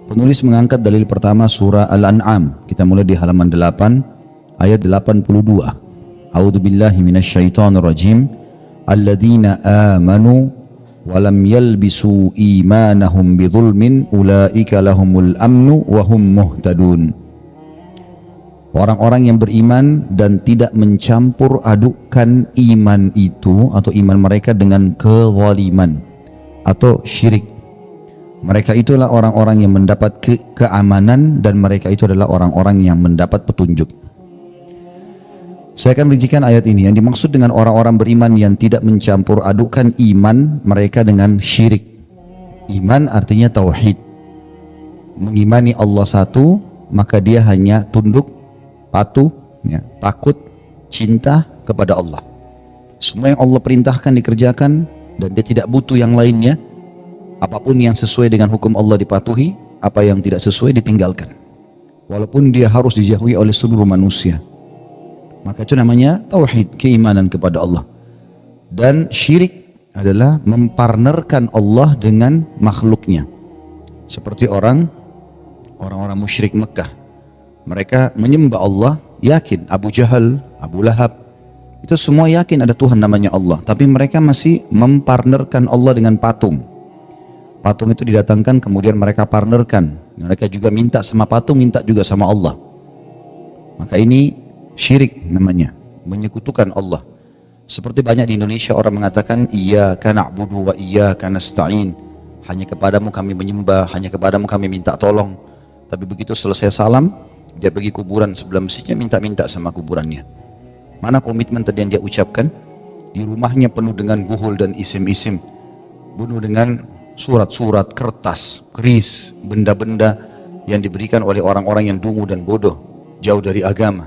Penulis mengangkat dalil pertama surah Al-An'am. Kita mulai di halaman 8 ayat 82. A'udzubillahi minasyaitonir rajim. Alladzina amanu wa lam yalbisu imanahum bidzulmin ulaika lahumul amnu wa hum muhtadun. Orang-orang yang beriman dan tidak mencampur adukkan iman itu atau iman mereka dengan kezaliman atau syirik. Mereka itulah orang-orang yang mendapat keamanan dan mereka itu adalah orang-orang yang mendapat petunjuk. Saya akan rincikan ayat ini. Yang dimaksud dengan orang-orang beriman yang tidak mencampur adukan iman mereka dengan syirik. Iman artinya tauhid. Mengimani Allah satu, maka dia hanya tunduk, patuh, ya, takut, cinta kepada Allah. Semua yang Allah perintahkan dikerjakan dan dia tidak butuh yang lainnya. Apapun yang sesuai dengan hukum Allah dipatuhi, apa yang tidak sesuai ditinggalkan. Walaupun dia harus dijauhi oleh seluruh manusia. Maka itu namanya tauhid, keimanan kepada Allah. Dan syirik adalah mempartnerkan Allah dengan makhluknya. Seperti orang-orang musyrik Mekah. Mereka menyembah Allah, yakin Abu Jahal, Abu Lahab, itu semua yakin ada Tuhan namanya Allah. Tapi mereka masih mempartnerkan Allah dengan patung. Patung itu didatangkan kemudian mereka partnerkan. Mereka juga minta sama patung, minta juga sama Allah. Maka ini syirik namanya, menyekutukan Allah. Seperti banyak di Indonesia orang mengatakan iyyaka na'budu wa iyyaka nasta'in. Hanya kepadamu kami menyembah, hanya kepadamu kami minta tolong. Tapi begitu selesai salam, dia pergi kuburan sebelah masjidnya minta-minta sama kuburannya. Mana komitmen tadi yang dia ucapkan? Di rumahnya penuh dengan buhul dan isim-isim. Penuh dengan surat-surat, kertas, keris, benda-benda yang diberikan oleh orang-orang yang dungu dan bodoh, jauh dari agama,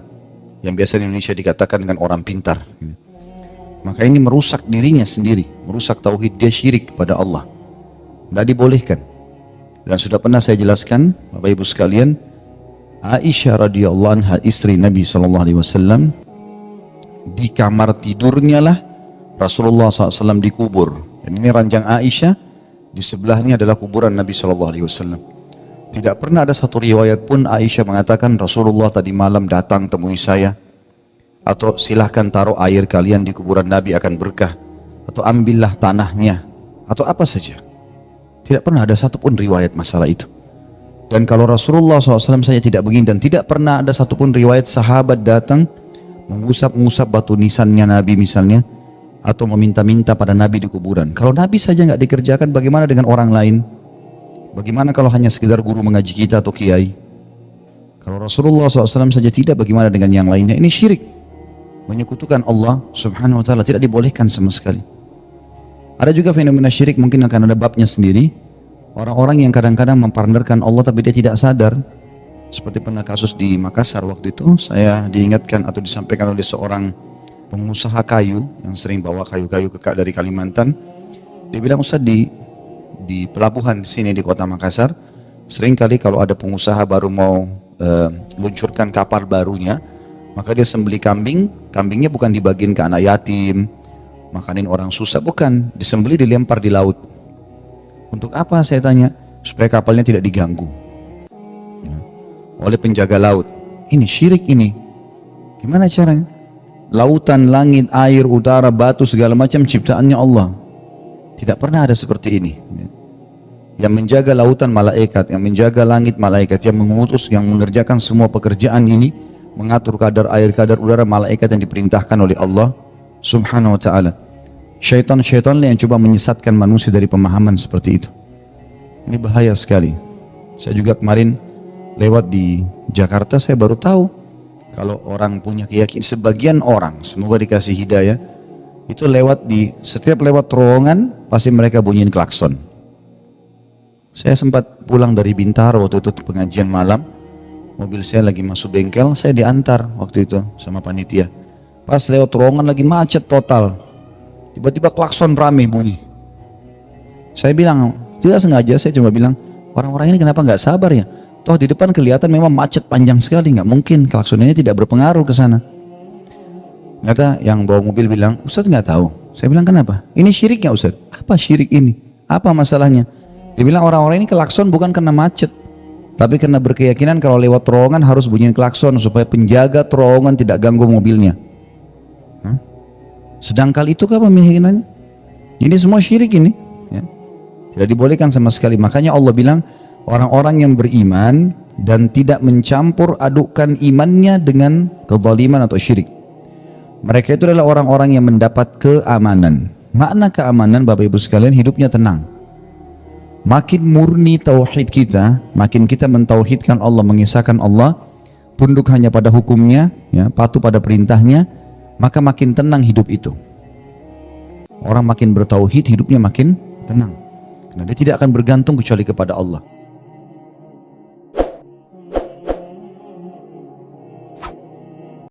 yang biasa di Indonesia dikatakan dengan orang pintar. Maka ini merusak dirinya sendiri, merusak tauhid, dia syirik kepada Allah. Tidak dibolehkan. Dan sudah pernah saya jelaskan, Bapak Ibu sekalian, Aisyah radhiyallahu anha, istri Nabi SAW, di kamar tidurnya lah Rasulullah SAW dikubur. Dan ini ranjang Aisyah. Di sebelahnya adalah kuburan Nabi SAW. Tidak pernah ada satu riwayat pun Aisyah mengatakan Rasulullah tadi malam datang temui saya, atau silahkan taruh air kalian di kuburan Nabi akan berkah, atau ambillah tanahnya, atau apa saja. Tidak pernah ada satu pun riwayat masalah itu. Dan kalau Rasulullah SAW saja tidak begini, dan tidak pernah ada satu pun riwayat sahabat datang mengusap-ngusap batu nisannya Nabi misalnya, atau meminta-minta pada Nabi di kuburan. Kalau Nabi saja nggak dikerjakan, bagaimana dengan orang lain? Bagaimana kalau hanya sekedar guru mengaji kita atau kiai? Kalau Rasulullah SAW saja tidak, bagaimana dengan yang lainnya? Ini syirik, menyekutukan Allah Subhanahu Wa Taala, tidak dibolehkan sama sekali. Ada juga fenomena syirik, mungkin akan ada babnya sendiri. Orang-orang yang kadang-kadang mempartnerkan Allah tapi dia tidak sadar. Seperti pernah kasus di Makassar waktu itu, saya diingatkan atau disampaikan oleh seorang pengusaha kayu yang sering bawa kayu-kayu dari Kalimantan. Dia bilang, Ustaz, di pelabuhan sini di kota Makassar, sering kali kalau ada pengusaha baru mau luncurkan kapal barunya, maka dia sembeli kambing. Kambingnya bukan dibagiin ke anak yatim, makanin orang susah, bukan, disembeli dilempar di laut. Untuk apa, saya tanya? Supaya kapalnya tidak diganggu oleh penjaga laut. Ini syirik ini. Gimana caranya? Lautan, langit, air, udara, batu, segala macam ciptaannya Allah. Tidak pernah ada seperti ini. Yang menjaga lautan malaikat, yang menjaga langit malaikat, yang mengutus, yang mengerjakan semua pekerjaan ini, mengatur kadar air, kadar udara, malaikat yang diperintahkan oleh Allah Subhanahu Wa Taala. Syaitan-syaitan yang coba menyesatkan manusia dari pemahaman seperti itu. Ini bahaya sekali. Saya juga kemarin lewat di Jakarta, saya baru tahu kalau orang punya keyakinan, sebagian orang, semoga dikasih hidayah, itu setiap lewat terowongan, pasti mereka bunyiin klakson. Saya sempat pulang dari Bintaro waktu itu pengajian malam, mobil saya lagi masuk bengkel, saya diantar waktu itu sama panitia. Pas lewat terowongan lagi macet total, tiba-tiba klakson rame bunyi. Saya bilang, tidak sengaja, saya cuma bilang, orang-orang ini kenapa nggak sabar ya? Toh di depan kelihatan memang macet panjang sekali, nggak mungkin klakson ini tidak berpengaruh ke sana. Ternyata yang bawa mobil bilang, Ustaz nggak tahu. Saya bilang, kenapa? Ini syiriknya Ustaz. Apa syirik ini? Apa masalahnya? Dia bilang, orang-orang ini klakson bukan karena macet, Tapi karena berkeyakinan kalau lewat terowongan harus bunyiin klakson supaya penjaga terowongan tidak ganggu mobilnya. Sedangkal itu apa keyakinannya? Ini semua syirik ini. Ya. Tidak dibolehkan sama sekali. Makanya Allah bilang orang-orang yang beriman dan tidak mencampur adukkan imannya dengan kezaliman atau syirik. Mereka itu adalah orang-orang yang mendapat keamanan. Makna keamanan Bapak Ibu sekalian, hidupnya tenang. Makin murni tauhid kita, makin kita mentauhidkan Allah, mengisahkan Allah, tunduk hanya pada hukumnya, ya, patuh pada perintahnya, maka makin tenang hidup itu. Orang makin bertauhid, hidupnya makin tenang. Karena dia tidak akan bergantung kecuali kepada Allah.